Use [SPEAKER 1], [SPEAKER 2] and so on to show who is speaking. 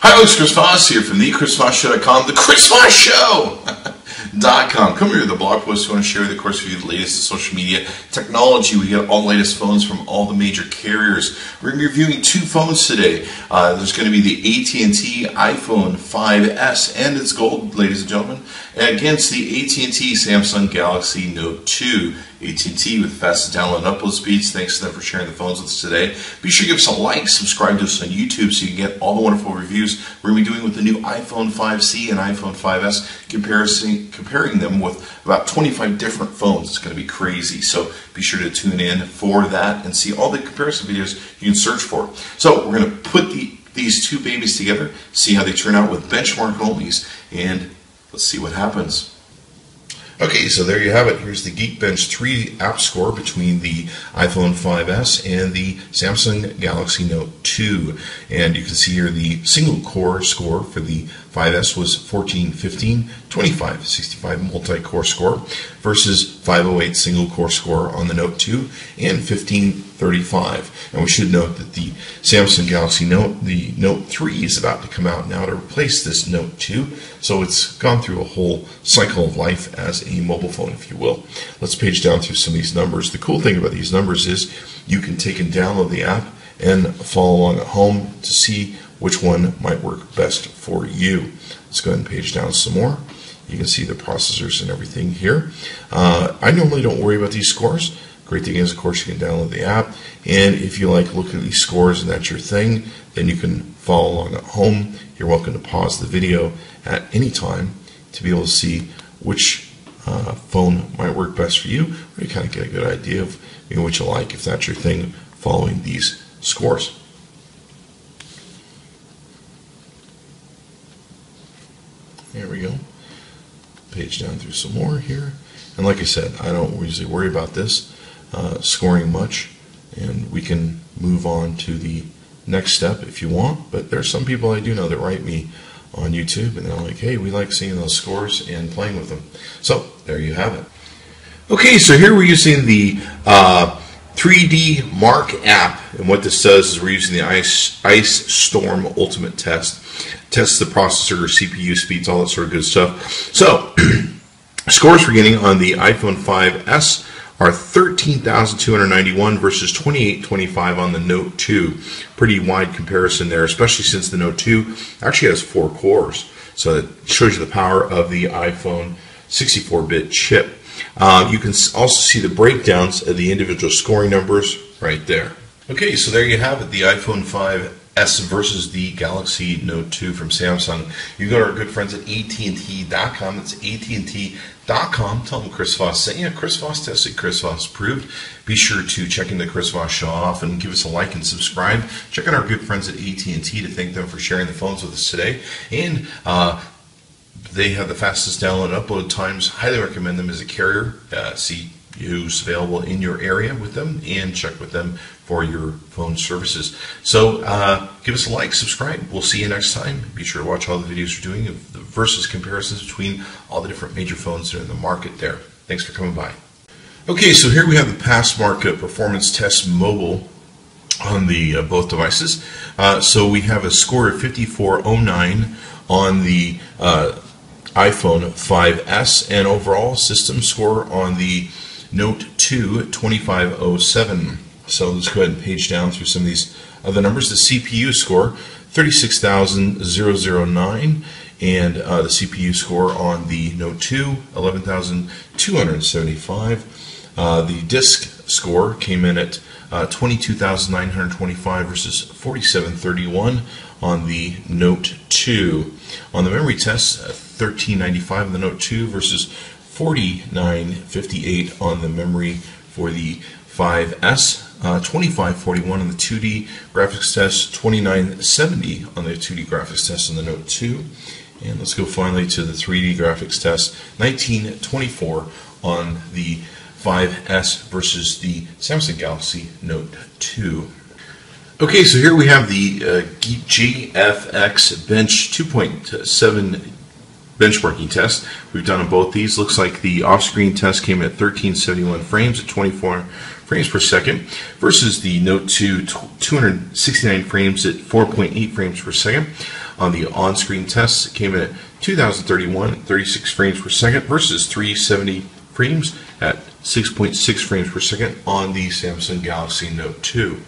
[SPEAKER 1] Hi, it's Chris Voss here from the ChrisVossShow.com, the Chris Voss Show.com. Come here to the blog post. We want to share, of course, with you the latest social media technology. We get all the latest phones from all the major carriers. We're going to be reviewing two phones today. There's going to be the AT&T iPhone 5S and its gold, ladies and gentlemen, against the AT&T Samsung Galaxy Note 2. AT&T with fastest download and upload speeds. Thanks to them for sharing the phones with us today. Be sure to give us a like, subscribe to us on YouTube so you can get all the wonderful reviews we're going to be doing with the new iPhone 5C and iPhone 5S, comparing them with about 25 different phones. It's going to be crazy. So be sure to tune in for that and see all the comparison videos you can search for. So we're going to put these two babies together, see how they turn out with benchmark onlys, and let's see what happens. Okay, so there you have it. Here's the Geekbench 3 app score between the iPhone 5S and the Samsung Galaxy Note 2. And you can see here the single core score for the 5S was 1415, 2565 multi-core score versus 508 single core score on the Note 2 and 1535. And we should note that the Samsung Galaxy Note, the Note 3 is about to come out now to replace this Note 2. So it's gone through a whole cycle of life as a mobile phone, if you will. Let's page down through some of these numbers. The cool thing about these numbers is you can take and download the app and follow along at home to see which one might work best for you. Let's go ahead and page down some more. You can see the processors and everything here. I normally don't worry about these scores. Great thing is, of course, you can download the app, and if you like looking at these scores and that's your thing, then you can follow along at home. You're welcome to pause the video at any time to be able to see which phone might work best for you, or you kind of get a good idea of what you like if that's your thing, following these scores. There we go. Page down through some more here. And like I said, I don't usually worry about this scoring much, and we can move on to the next step if you want. But there's some people I do know that write me on YouTube, and they're like, hey, we like seeing those scores and playing with them. So there you have it. Okay, so here we're using the 3D Mark app, and what this does is we're using the Ice Storm Ultimate Test. Tests the processor, CPU speeds, all that sort of good stuff. So scores we're getting on the iPhone 5S are 13,291 versus 2,825 on the Note 2. Pretty wide comparison there, especially since the Note 2 actually has 4 cores. So it shows you the power of the iPhone 64-bit chip. You can also see the breakdowns of the individual scoring numbers right there. Okay, so there you have it, the iPhone 5S versus the Galaxy Note 2 from Samsung. You go to our good friends at AT&T.com. That's AT&T.com. Tell them Chris Voss sent you. Chris Voss tested, Chris Voss approved. Be sure to check in the Chris Voss Show off and give us a like and subscribe. Check out our good friends at AT&T to thank them for sharing the phones with us today. And they have the fastest download and upload times. Highly recommend them as a carrier. See who's available in your area with them, and check with them for your phone services. So give us a like, subscribe. We'll see you next time. Be sure to watch all the videos we're doing of the versus comparisons between all the different major phones that are in the market there. Thanks for coming by. Okay, so here we have the PassMark Performance Test Mobile on the both devices. So we have a score of 5409 on the iPhone 5S, and overall system score on the Note 2 2507. So let's go ahead and page down through some of these other numbers. The CPU score 36,009, and the CPU score on the Note 2 11,275. The disk score came in at 22,925 versus 4731 on the Note 2. On the memory test, 1395 on the Note 2 versus 4958 on the memory for the 5S. 2541 on the 2D graphics test, 2970 on the 2D graphics test on the Note 2. And let's go finally to the 3D graphics test, 1924 on the 5S versus the Samsung Galaxy Note 2. Okay, so here we have the GFXBench 2.7 benchmarking test. We've done on both these. Looks like the off-screen test came in at 1371 frames at 24 frames per second versus the Note 2 269 frames at 4.8 frames per second. On the on-screen tests, it came in at 2031 at 36 frames per second versus 370 frames at 6.6 frames per second on the Samsung Galaxy Note 2.